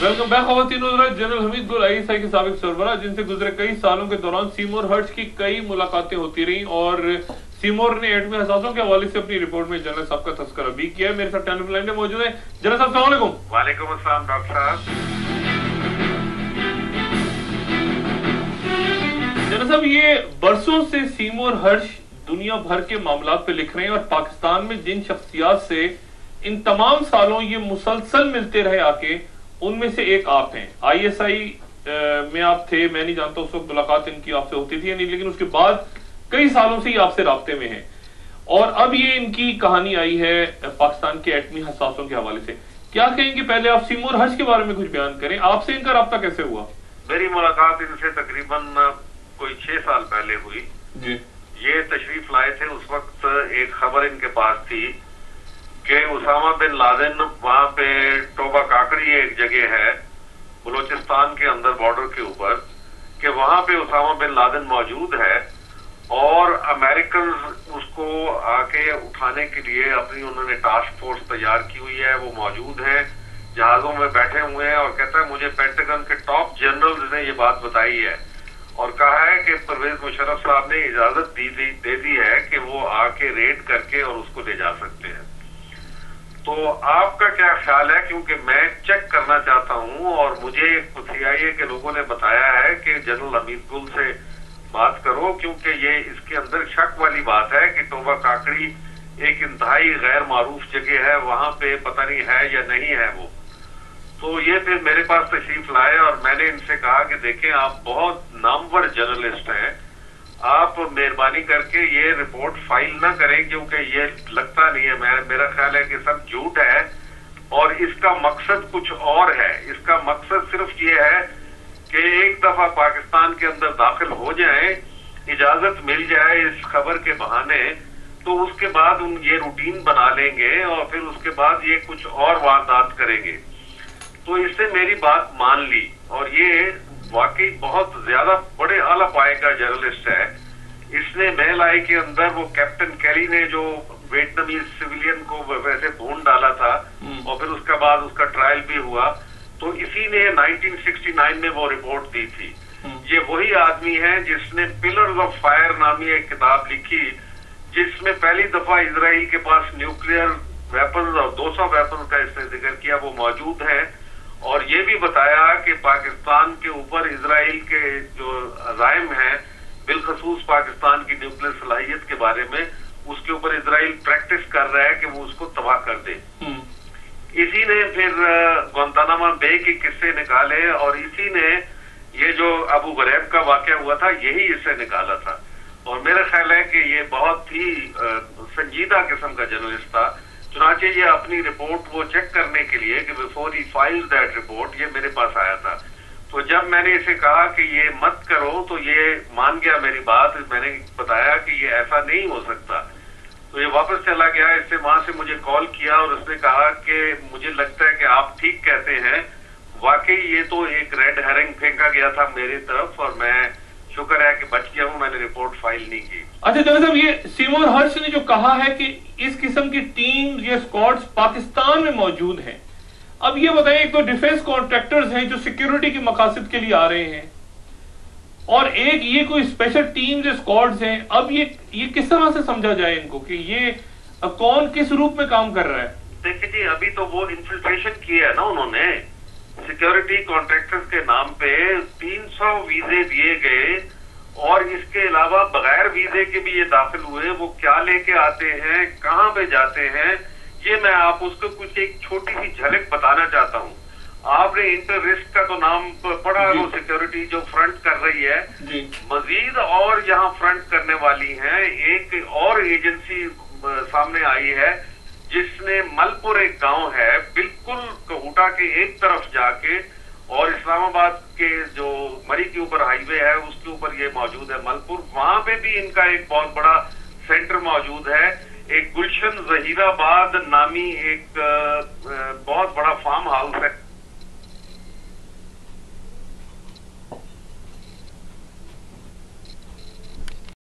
Welcome back. ख़वातीन हज़रात, general Hamid गुल ISI के साबिक सरबराह, जिनसे गुजरे कई सालों के दौरान सीमोर हर्ष की कई मुलाकातें होती रही और सीमोर ने एटमी हसासों के हवाले से अपनी रिपोर्ट में जनरल साहब का तस्करा भी किया है। मेरे साथ टेलीफोन लाइन में मौजूद है जनरल साहब। अस्सलाम वालेकुम। वालेकुम अस्सलाम डॉक्टर साहब। जनरल साहब, ये बरसों से सीमोर हर्ष दुनिया भर के मामलात पे लिख रहे हैं और पाकिस्तान में जिन शख्सियात से इन तमाम सालों ये मुसलसल मिलते रहे आके, उनमें से एक आप हैं। आईएसआई में आप थे, मैं नहीं जानता उस वक्त मुलाकात इनकी आपसे होती थी या नहीं, लेकिन उसके बाद कई सालों से ही आपसे राब्ते में हैं और अब ये इनकी कहानी आई है पाकिस्तान के एटमी हसासों के हवाले से। क्या कहेंगे? पहले आप सीमोर हर्ष के बारे में कुछ बयान करें, आपसे इनका राब्ता कैसे हुआ? मेरी मुलाकात इनसे तकरीबन कोई 6 साल पहले हुई जी। ये तशरीफ लाए थे, उस वक्त एक खबर इनके पास थी कि उसामा बिन लादेन, वहां पे टोबा काकड़ी एक जगह है बलूचिस्तान के अंदर बॉर्डर के ऊपर, कि वहां पे उसामा बिन लादेन मौजूद है और अमेरिकन उसको आके उठाने के लिए अपनी उन्होंने टास्क फोर्स तैयार की हुई है। वो मौजूद है, जहाजों में बैठे हुए हैं और कहता है मुझे पेंटागन के टॉप जनरल्स ने ये बात बताई है और कहा है कि परवेज मुशर्रफ साहब ने इजाजत दे दी है कि वो आके रेड करके और उसको ले जा सकते हैं। तो आपका क्या ख्याल है? क्योंकि मैं चेक करना चाहता हूं और मुझे सीआईए के लोगों ने बताया है कि जनरल हमीद गुल से बात करो, क्योंकि ये इसके अंदर शक वाली बात है कि टोबा काकड़ी एक इंतहाई गैर मारूफ जगह है, वहां पे पता नहीं है या नहीं है वो। तो ये फिर मेरे पास तशरीफ लाए और मैंने इनसे कहा कि देखें, आप बहुत नामवर जर्नलिस्ट हैं, आप मेहरबानी करके ये रिपोर्ट फाइल ना करें, क्योंकि ये लगता नहीं है, मेरा ख्याल है कि सब झूठ है और इसका मकसद कुछ और है। इसका मकसद सिर्फ ये है कि एक दफा पाकिस्तान के अंदर दाखिल हो जाएं, इजाजत मिल जाए इस खबर के बहाने, तो उसके बाद ये रूटीन बना लेंगे और फिर उसके बाद ये कुछ और वारदात करेंगे। तो इससे मेरी बात मान ली और ये वाकई बहुत ज्यादा बड़े आला पाए का जर्नलिस्ट है। इसने मेल आई के अंदर वो कैप्टन कैली ने जो वियतनामीज सिविलियन को वैसे भून डाला था और फिर उसके बाद उसका ट्रायल भी हुआ, तो इसी ने 1969 में वो रिपोर्ट दी थी। ये वही आदमी है जिसने पिलर्स ऑफ फायर नामी एक किताब लिखी, जिसमें पहली दफा इजराइल के पास न्यूक्लियर वेपन्स और 200 वेपन्स का इसने जिक्र किया, वो मौजूद है। और ये भी बताया कि पाकिस्तान के ऊपर इजराइल के जो अज़ाइम हैं, बिलखसूस पाकिस्तान की न्यूक्लियर सलाहियत के बारे में, उसके ऊपर इजराइल प्रैक्टिस कर रहा है कि वो उसको तबाह कर दे। इसी ने फिर गुआंतानामो बे के किस्से निकाले और इसी ने ये जो अबू गरैब का वाकया हुआ था, यही इससे निकाला था। और मेरा ख्याल है कि ये बहुत ही संजीदा किस्म का जर्नलिस्ट था। चुनाचे ये अपनी रिपोर्ट वो चेक करने के लिए कि before he files that report, ये मेरे पास आया था। तो जब मैंने इसे कहा कि ये मत करो, तो ये मान गया मेरी बात। मैंने बताया कि ये ऐसा नहीं हो सकता, तो ये वापस चला गया। इससे वहां से मुझे कॉल किया और उसने कहा कि मुझे लगता है कि आप ठीक कहते हैं, वाकई ये तो एक रेड हेरिंग फेंका गया था मेरी तरफ और मैं शुक्र है कि बच गया हूं, मैंने रिपोर्ट फाइल नहीं की। अच्छा जनरल साहब, ये सीमोर हर्ष ने जो कहा है कि इस किस्म की टीम ये स्क्वाड्स पाकिस्तान में मौजूद हैं, अब ये बताइए, एक तो डिफेंस कॉन्ट्रैक्टर्स हैं जो सिक्योरिटी के मकासद के लिए आ रहे हैं और एक ये कोई स्पेशल टीम जो स्क्वाड्स हैं, अब ये किस तरह से समझा जाए इनको कि ये कौन किस रूप में काम कर रहा है? देखिए जी, अभी तो वो इन्फिल्ट्रेशन किया है ना उन्होंने, सिक्योरिटी कॉन्ट्रैक्टर्स के नाम पे 300 वीजे दिए गए और इसके अलावा बगैर वीजे के भी ये दाखिल हुए। वो क्या लेके आते हैं, कहाँ पे जाते हैं, ये मैं आप उसको कुछ एक छोटी सी झलक बताना चाहता हूँ। आपने इंटर रिस्क का तो नाम पढ़ा, वो सिक्योरिटी जो फ्रंट कर रही है, मजीद और यहाँ फ्रंट करने वाली है। एक और एजेंसी सामने आई है जिसने मलपुर, एक गांव है बिल्कुल कहूटा के एक तरफ जाके, और इस्लामाबाद के जो मरी के ऊपर हाईवे है उसके ऊपर ये मौजूद है मलपुर, वहां पे भी इनका एक बहुत बड़ा सेंटर मौजूद है। एक गुलशन जहीराबाद नामी एक बहुत बड़ा फार्म हाउस है